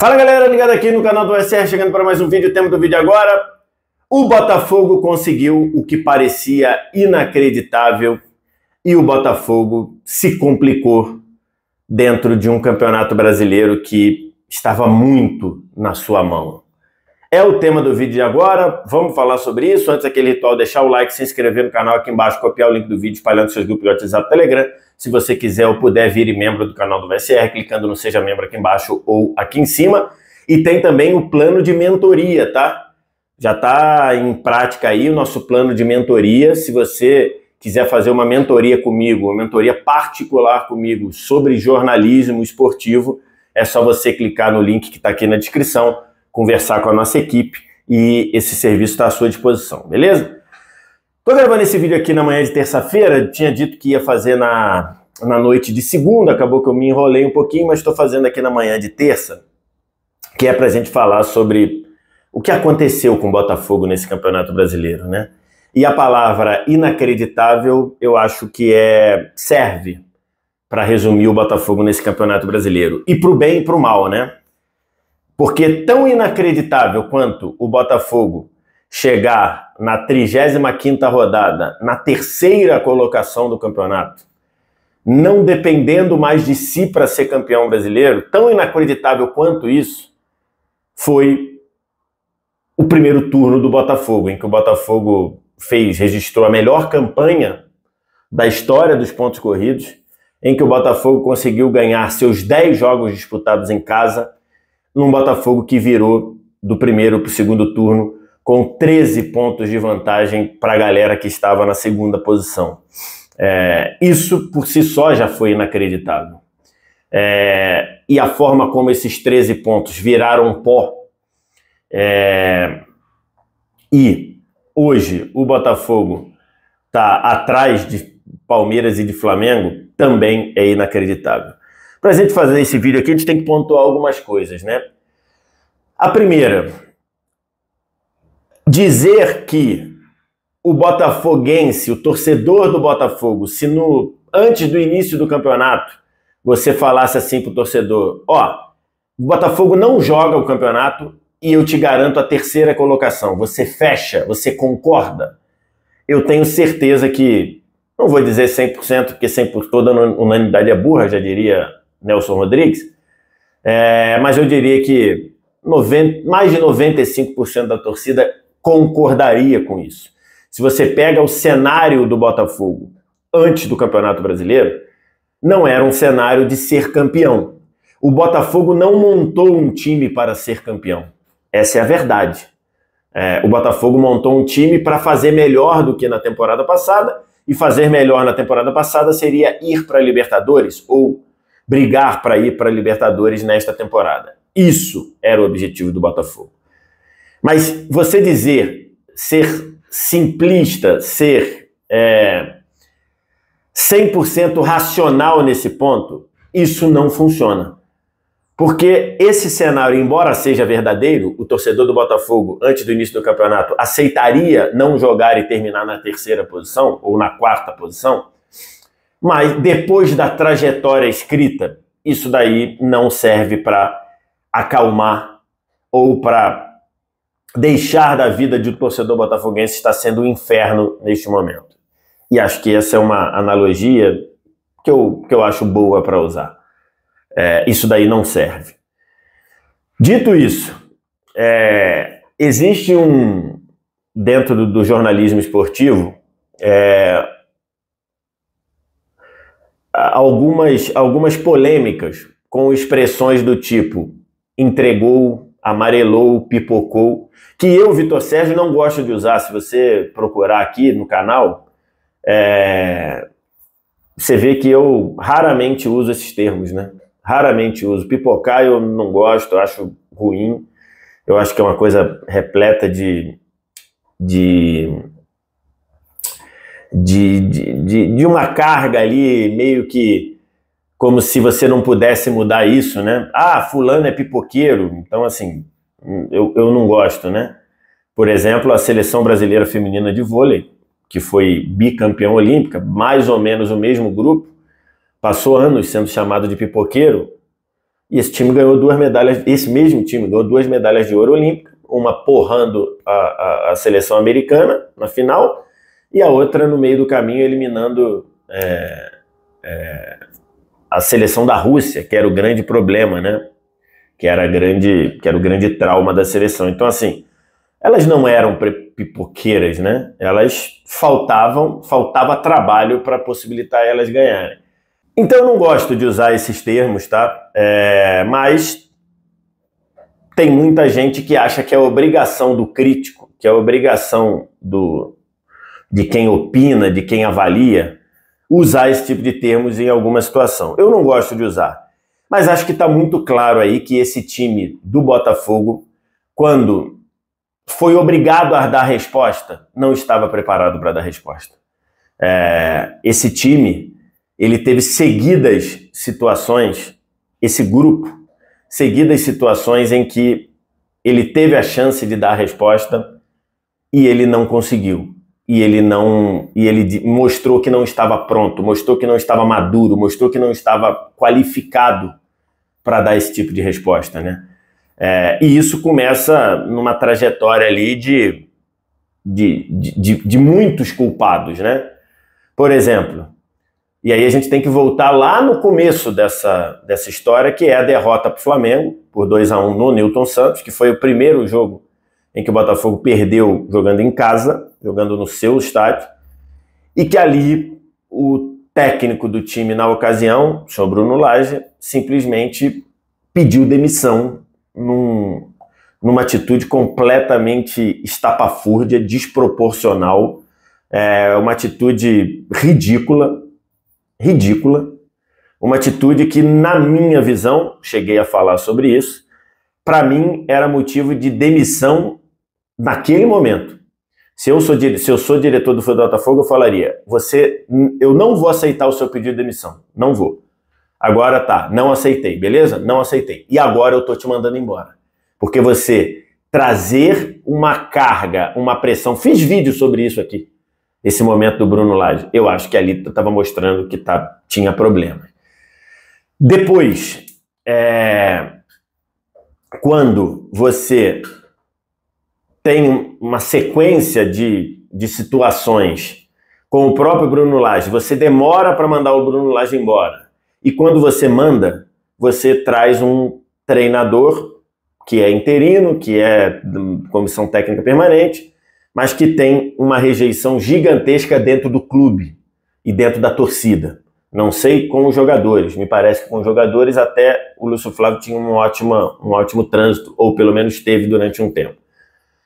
Fala galera, ligado aqui no canal do SR, chegando para mais um vídeo. O tema do vídeo agora: o Botafogo conseguiu o que parecia inacreditável e o Botafogo se complicou dentro de um campeonato brasileiro que estava muito na sua mão. É o tema do vídeo de agora, vamos falar sobre isso. Antes daquele ritual, deixar o like, se inscrever no canal aqui embaixo, copiar o link do vídeo, espalhando seus grupos de WhatsApp e Telegram. Se você quiser ou puder, vire membro do canal do VSR, clicando no Seja Membro aqui embaixo ou aqui em cima. E tem também o plano de mentoria, tá? Já está em prática aí o nosso plano de mentoria. Se você quiser fazer uma mentoria comigo, uma mentoria particular comigo sobre jornalismo esportivo, é só você clicar no link que está aqui na descrição, conversar com a nossa equipe e esse serviço está à sua disposição, beleza? Tô gravando esse vídeo aqui na manhã de terça-feira, tinha dito que ia fazer na noite de segunda, acabou que eu me enrolei um pouquinho, mas estou fazendo aqui na manhã de terça, que é para a gente falar sobre o que aconteceu com o Botafogo nesse Campeonato Brasileiro, né? E a palavra inacreditável, eu acho que serve para resumir o Botafogo nesse Campeonato Brasileiro, e para o bem e para o mal, né? Porque tão inacreditável quanto o Botafogo chegar na 35ª rodada, na terceira colocação do campeonato, não dependendo mais de si para ser campeão brasileiro, tão inacreditável quanto isso foi o primeiro turno do Botafogo, em que o Botafogo registrou a melhor campanha da história dos pontos corridos, em que o Botafogo conseguiu ganhar seus 10 jogos disputados em casa, num Botafogo que virou do primeiro para o segundo turno com 13 pontos de vantagem para a galera que estava na segunda posição. Isso por si só já foi inacreditável. E a forma como esses 13 pontos viraram pó, e hoje o Botafogo está atrás de Palmeiras e de Flamengo, também é inacreditável. Para a gente fazer esse vídeo aqui, a gente tem que pontuar algumas coisas, né? A primeira, dizer que o botafoguense, o torcedor do Botafogo, se antes do início do campeonato você falasse assim para o torcedor: ó, o Botafogo não joga o campeonato e eu te garanto a terceira colocação, você fecha, você concorda? Eu tenho certeza que, não vou dizer 100%, porque 100% toda unanimidade é burra, já diria Nelson Rodrigues, mas eu diria que mais de 95% da torcida concordaria com isso. Se você pega o cenário do Botafogo antes do Campeonato Brasileiro, não era um cenário de ser campeão. O Botafogo não montou um time para ser campeão. Essa é a verdade. O Botafogo montou um time para fazer melhor do que na temporada passada, e fazer melhor na temporada passada seria ir para a Libertadores ou brigar para ir para a Libertadores nesta temporada. Isso era o objetivo do Botafogo. Mas você ser simplista, ser 100% racional nesse ponto, isso não funciona. Porque esse cenário, embora seja verdadeiro, o torcedor do Botafogo, antes do início do campeonato, aceitaria não jogar e terminar na terceira posição ou na quarta posição, mas depois da trajetória escrita, isso daí não serve para acalmar ou para deixar da vida de um torcedor botafoguense estar sendo um inferno neste momento. E acho que essa é uma analogia que eu acho boa para usar. Isso daí não serve. Dito isso, existe dentro do jornalismo esportivo, algumas polêmicas com expressões do tipo entregou, amarelou, pipocou, que eu, Vitor Sérgio, não gosto de usar. Se você procurar aqui no canal, você vê que eu raramente uso esses termos, né? Raramente uso. Pipocar eu não gosto, eu acho ruim. Eu acho que é uma coisa repleta de uma carga ali, meio que como se você não pudesse mudar isso, né? Ah, fulano é pipoqueiro, então assim, eu não gosto, né? Por exemplo, a Seleção Brasileira Feminina de Vôlei, que foi bicampeã olímpica, mais ou menos o mesmo grupo, passou anos sendo chamado de pipoqueiro, E esse time ganhou 2 medalhas, esse mesmo time ganhou 2 medalhas de ouro olímpica, uma porrando a seleção americana na final, e a outra no meio do caminho eliminando a seleção da Rússia, que era o grande problema, né? Que era o grande trauma da seleção. Então, assim, elas não eram pipoqueiras, né? Elas faltava trabalho para possibilitar elas ganharem. Então eu não gosto de usar esses termos, tá? Mas tem muita gente que acha que é obrigação do crítico, que é obrigação de quem opina, de quem avalia, usar esse tipo de termos em alguma situação. Eu não gosto de usar, mas acho que está muito claro aí que esse time do Botafogo, quando foi obrigado a dar resposta, não estava preparado para dar resposta. Esse time, ele teve seguidas situações, esse grupo, seguidas situações em que ele teve a chance de dar a resposta e ele não conseguiu. E ele mostrou que não estava pronto, mostrou que não estava maduro, mostrou que não estava qualificado para dar esse tipo de resposta, né? E isso começa numa trajetória ali de muitos culpados, né? Por exemplo, e aí a gente tem que voltar lá no começo dessa história, que é a derrota para o Flamengo, por 2-1 no Newton Santos, que foi o primeiro jogo em que o Botafogo perdeu jogando em casa, jogando no seu estádio, e que ali o técnico do time na ocasião, o senhor Bruno Lage, simplesmente pediu demissão numa atitude completamente estapafúrdia, desproporcional, uma atitude ridícula, uma atitude que, na minha visão, cheguei a falar sobre isso, para mim era motivo de demissão naquele momento. Se eu sou diretor do Botafogo, eu falaria, eu não vou aceitar o seu pedido de demissão, não vou. Agora tá, não aceitei, beleza? Não aceitei. E agora eu tô te mandando embora. Porque você trazer uma carga, uma pressão, fiz vídeo sobre isso aqui, esse momento do Bruno Lage, eu acho que ali estava mostrando que tinha problema. Depois, quando você tem uma sequência de situações com o próprio Bruno Lage, você demora para mandar o Bruno Lage embora, e quando você manda, você traz um treinador que é interino, que é comissão técnica permanente, mas que tem uma rejeição gigantesca dentro do clube e dentro da torcida. Não sei com os jogadores, me parece que com os jogadores até o Lúcio Flávio tinha um ótimo trânsito, ou pelo menos teve durante um tempo.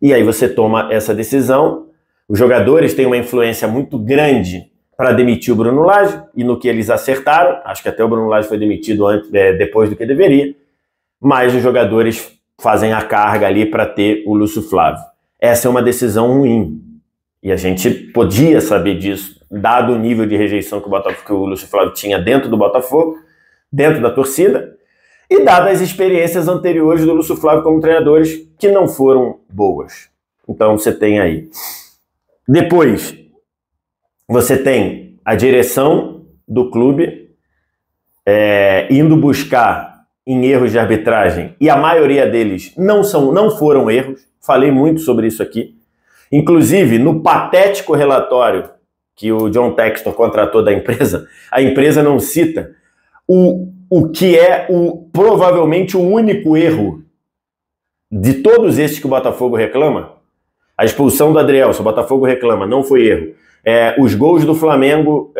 E aí você toma essa decisão, os jogadores têm uma influência muito grande para demitir o Bruno Lage, e no que eles acertaram, acho que até o Bruno Lage foi demitido depois do que deveria, mas os jogadores fazem a carga ali para ter o Lúcio Flávio. Essa é uma decisão ruim, e a gente podia saber disso, dado o nível de rejeição que o Lúcio Flávio tinha dentro do Botafogo, dentro da torcida, e dadas as experiências anteriores do Lúcio Flávio como treinadores, que não foram boas. Então você tem aí. Depois, você tem a direção do clube indo buscar em erros de arbitragem, e a maioria deles não foram erros, falei muito sobre isso aqui. Inclusive, no patético relatório que o John Textor contratou da empresa, a empresa não cita o que é provavelmente o único erro de todos esses que o Botafogo reclama. A expulsão do Adrielson, o Botafogo reclama, não foi erro. Os gols do Flamengo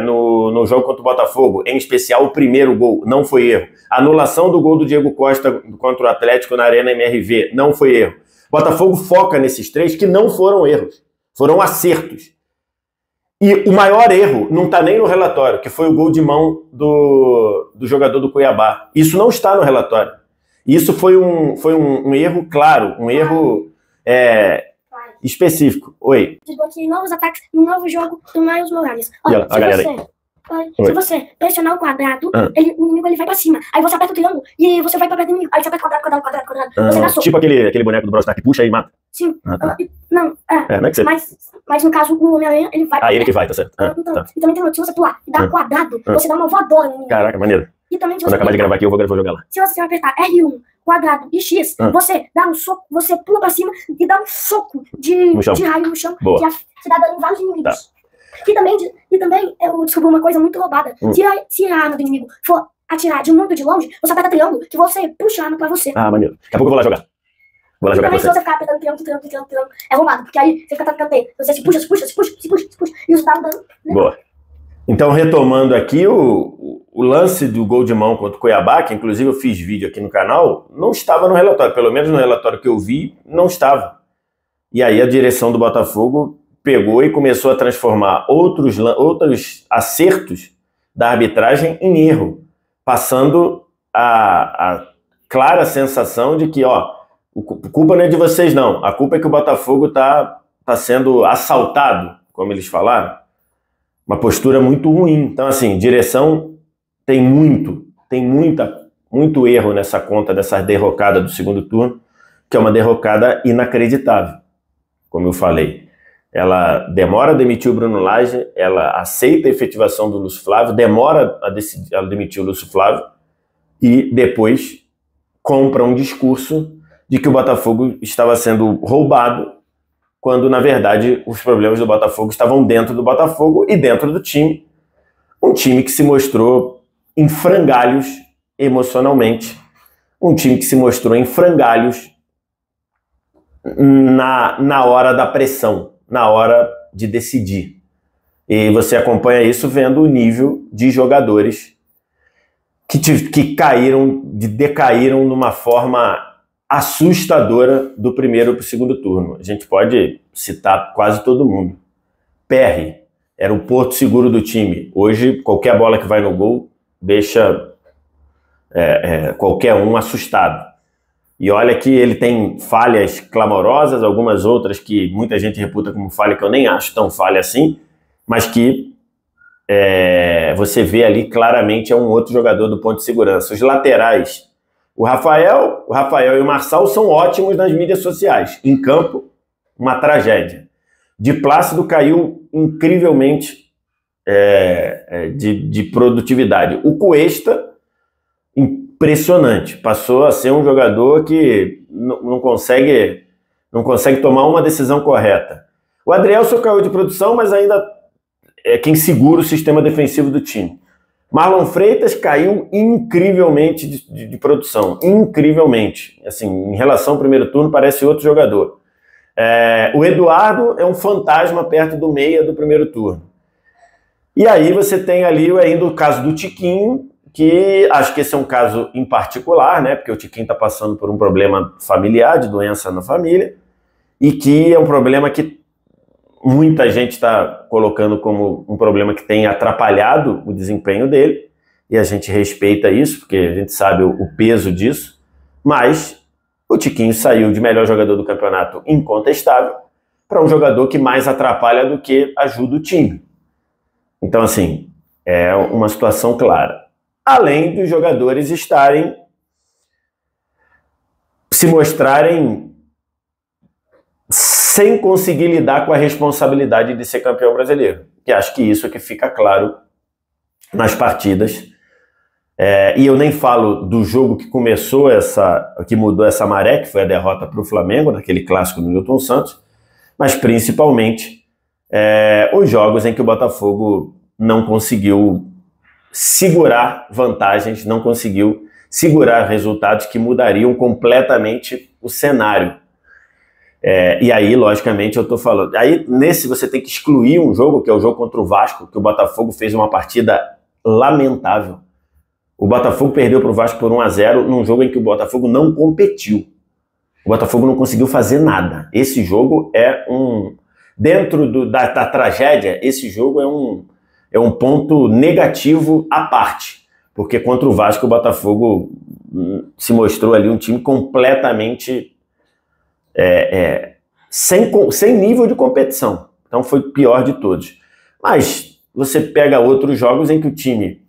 no jogo contra o Botafogo, em especial o primeiro gol, não foi erro. A anulação do gol do Diego Costa contra o Atlético na Arena MRV, não foi erro. O Botafogo foca nesses 3 que não foram erros, foram acertos. E o maior erro não está nem no relatório, que foi o gol de mão do jogador do Cuiabá. Isso não está no relatório. Isso foi um erro claro, um erro específico. Oi. Desbloqueei novos ataques no novo jogo do Miles Morales. Olha, se você pressionar o quadrado, o inimigo ele vai pra cima. Aí você aperta o triângulo e você vai pra perto do inimigo. Aí você aperta quadrado. Você dá soco. Tipo aquele boneco do Brawl Stars que puxa e mata? Sim. Tá. Não é que você... mas no caso, o Homem-Aranha, ele vai... ele que vai, tá certo. E também tem se você pular e dar quadrado, você dá uma voadora no inimigo. Caraca, maneiro. E também, se quando você acabar de gravar aqui, eu vou jogar lá. Se você apertar R1, quadrado e X, você dá um soco, você pula pra cima e dá um soco de raio no chão, que dá dano em vários inimigos. Tá. E também eu descobri uma coisa muito roubada. Se a arma do inimigo for atirar de muito de longe, você aperta triângulo, que você puxa a arma pra você. Ah, maneiro. Daqui a pouco eu vou lá jogar. Vou lá jogar com você. Se você ficar apertando triângulo, é roubado, porque aí você fica atacando canteiro. Você se puxa, e isso dá um dano. Né? Boa. Então, retomando aqui, o lance do gol de mão contra o Cuiabá, que inclusive eu fiz vídeo aqui no canal, não estava no relatório. Pelo menos no relatório que eu vi, não estava. E aí a direção do Botafogo pegou e começou a transformar outros acertos da arbitragem em erro, passando a clara sensação de que, ó, a culpa não é de vocês, não. A culpa é que o Botafogo tá sendo assaltado, como eles falaram. Uma postura muito ruim. Então, assim, direção tem muito erro nessa conta dessa derrocada do segundo turno, que é uma derrocada inacreditável, como eu falei. Ela demora a demitir o Bruno Lage, ela aceita a efetivação do Lúcio Flávio, demora a demitir o Lúcio Flávio e depois compra um discurso de que o Botafogo estava sendo roubado, quando, na verdade, os problemas do Botafogo estavam dentro do Botafogo e dentro do time. Um time que se mostrou em frangalhos emocionalmente. Um time que se mostrou em frangalhos na hora da pressão, na hora de decidir. E você acompanha isso vendo o nível de jogadores que decaíram numa forma assustadora do primeiro para o segundo turno. A gente pode citar quase todo mundo. Perry era o porto seguro do time. Hoje, qualquer bola que vai no gol deixa qualquer um assustado. E olha que ele tem falhas clamorosas, algumas outras que muita gente reputa como falha, que eu nem acho tão falha assim, mas que você vê ali claramente é um outro jogador do ponto de segurança. Os laterais, o Rafael e o Marçal são ótimos nas mídias sociais. Em campo, uma tragédia. De Plácido caiu incrivelmente de produtividade. O Cuesta, impressionante. Passou a ser um jogador que não consegue tomar uma decisão correta. O Adrielson caiu de produção, mas ainda é quem segura o sistema defensivo do time. Marlon Freitas caiu incrivelmente de produção, incrivelmente. Assim, em relação ao primeiro turno, parece outro jogador. O Eduardo é um fantasma perto do meia do primeiro turno. E aí você tem ali ainda o caso do Tiquinho, que acho que esse é um caso em particular, né? Porque o Tiquinho está passando por um problema familiar, de doença na família, e que é um problema que muita gente está colocando como um problema que tem atrapalhado o desempenho dele, e a gente respeita isso, porque a gente sabe o peso disso, mas o Tiquinho saiu de melhor jogador do campeonato incontestável para um jogador que mais atrapalha do que ajuda o time. Então, assim, é uma situação clara. Além dos jogadores se mostrarem sem conseguir lidar com a responsabilidade de ser campeão brasileiro. E acho que isso é que fica claro nas partidas. E eu nem falo do jogo que começou que mudou essa maré, que foi a derrota para o Flamengo, naquele clássico do Newton Santos, mas principalmente os jogos em que o Botafogo não conseguiu segurar vantagens, não conseguiu segurar resultados que mudariam completamente o cenário. E aí, logicamente, eu tô falando... Aí, nesse, você tem que excluir um jogo, que é o jogo contra o Vasco, que o Botafogo fez uma partida lamentável. O Botafogo perdeu para o Vasco por 1-0 num jogo em que o Botafogo não competiu. O Botafogo não conseguiu fazer nada. Esse jogo dentro da tragédia, esse jogo é um ponto negativo à parte. Porque contra o Vasco, o Botafogo se mostrou ali um time completamente... sem nível de competição. Então foi o pior de todos. Mas você pega outros jogos em que o time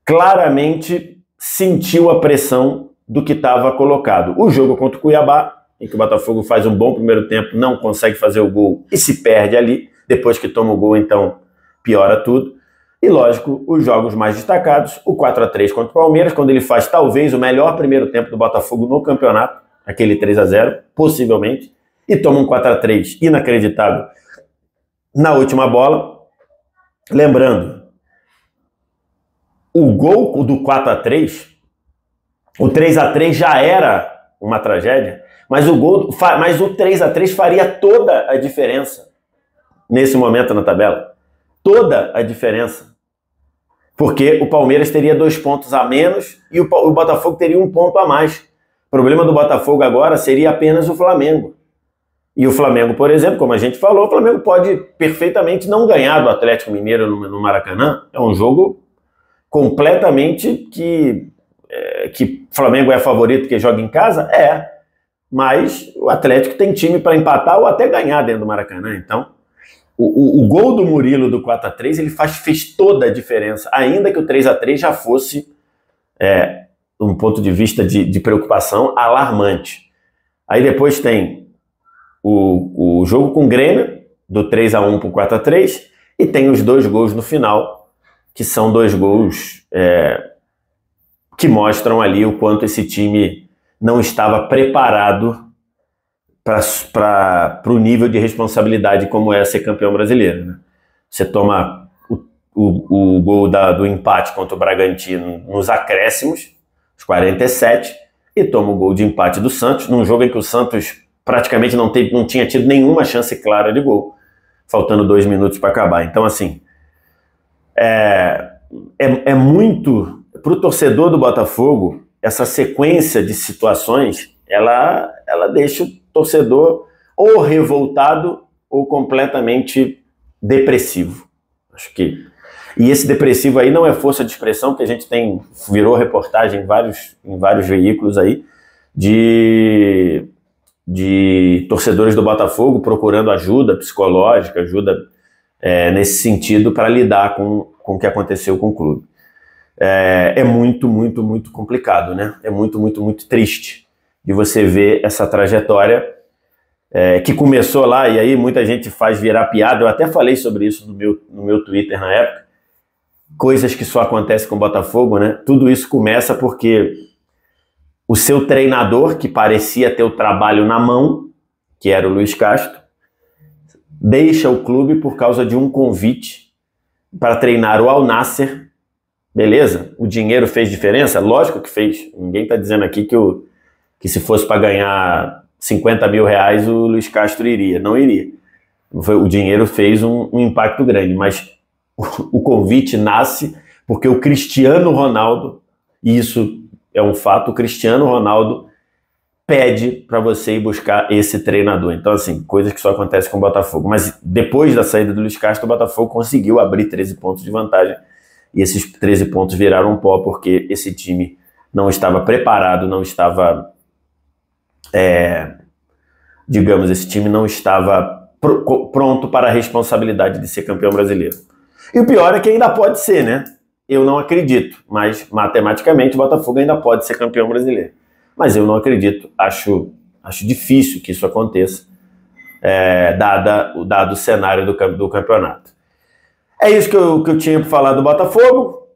claramente sentiu a pressão do que estava colocado. O jogo contra o Cuiabá, em que o Botafogo faz um bom primeiro tempo, não consegue fazer o gol e se perde ali. Depois que toma o gol, então piora tudo. E, lógico, os jogos mais destacados, o 4-3 contra o Palmeiras, quando ele faz talvez o melhor primeiro tempo do Botafogo no campeonato, aquele 3-0, possivelmente, e toma um 4-3 inacreditável na última bola. Lembrando, o gol do 4-3, o 3-3 já era uma tragédia, mas o 3-3 faria toda a diferença nesse momento na tabela. Toda a diferença. Porque o Palmeiras teria 2 pontos a menos e o Botafogo teria 1 ponto a mais. O problema do Botafogo agora seria apenas o Flamengo. E o Flamengo, por exemplo, como a gente falou, o Flamengo pode perfeitamente não ganhar do Atlético Mineiro no Maracanã. É um jogo completamente que o Flamengo é favorito porque joga em casa? Mas o Atlético tem time para empatar ou até ganhar dentro do Maracanã. Então, o gol do Murilo do 4-3 ele fez toda a diferença, ainda que o 3-3 já fosse, um ponto de vista de preocupação, alarmante. Aí depois tem o jogo com o Grêmio, do 3-1 para o 4-3, e tem os 2 gols no final, que são 2 gols que mostram ali o quanto esse time não estava preparado para o nível de responsabilidade como é ser campeão brasileiro, né? Você toma o gol do empate contra o Bragantino nos acréscimos, os 47, e toma o gol de empate do Santos, num jogo em que o Santos praticamente não tinha tido nenhuma chance clara de gol, faltando 2 minutos para acabar. Então, assim, é muito... Para o torcedor do Botafogo, essa sequência de situações, ela deixa o torcedor ou revoltado ou completamente depressivo. Acho que... E esse depressivo aí não é força de expressão, porque a gente virou reportagem em vários veículos aí de torcedores do Botafogo procurando ajuda psicológica, ajuda nesse sentido para lidar com o que aconteceu com o clube. É muito, muito, muito complicado, né? É muito, muito, muito triste de você ver essa trajetória que começou lá, e aí muita gente faz virar piada. Eu até falei sobre isso no meu Twitter na época, coisas que só acontecem com o Botafogo, né? Tudo isso começa porque o seu treinador, que parecia ter o trabalho na mão, que era o Luiz Castro, deixa o clube por causa de um convite para treinar o Al Nassr. Beleza? O dinheiro fez diferença? Lógico que fez. Ninguém está dizendo aqui que se fosse para ganhar 50 mil reais o Luiz Castro iria. Não iria. O dinheiro fez um impacto grande, mas o convite nasce porque o Cristiano Ronaldo, e isso é um fato, o Cristiano Ronaldo pede para você ir buscar esse treinador. Então, assim, coisas que só acontecem com o Botafogo. Mas depois da saída do Luiz Castro, o Botafogo conseguiu abrir 13 pontos de vantagem. E esses 13 pontos viraram pó porque esse time não estava preparado, não estava... digamos, esse time não estava pronto para a responsabilidade de ser campeão brasileiro. E o pior é que ainda pode ser, né? Eu não acredito, mas matematicamente o Botafogo ainda pode ser campeão brasileiro. Mas eu não acredito, acho difícil que isso aconteça, dado o cenário do campeonato. É isso que eu tinha para falar do Botafogo.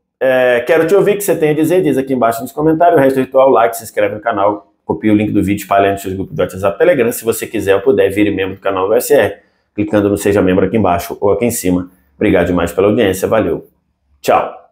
Quero te ouvir o que você tem a dizer, diz aqui embaixo nos comentários. O resto é ritual, like, se inscreve no canal, copia o link do vídeo, espalha nos seus grupos de WhatsApp e Telegram. Se você quiser ou puder, vire membro do canal do SR, clicando no Seja Membro aqui embaixo ou aqui em cima. Obrigado demais pela audiência, valeu, tchau.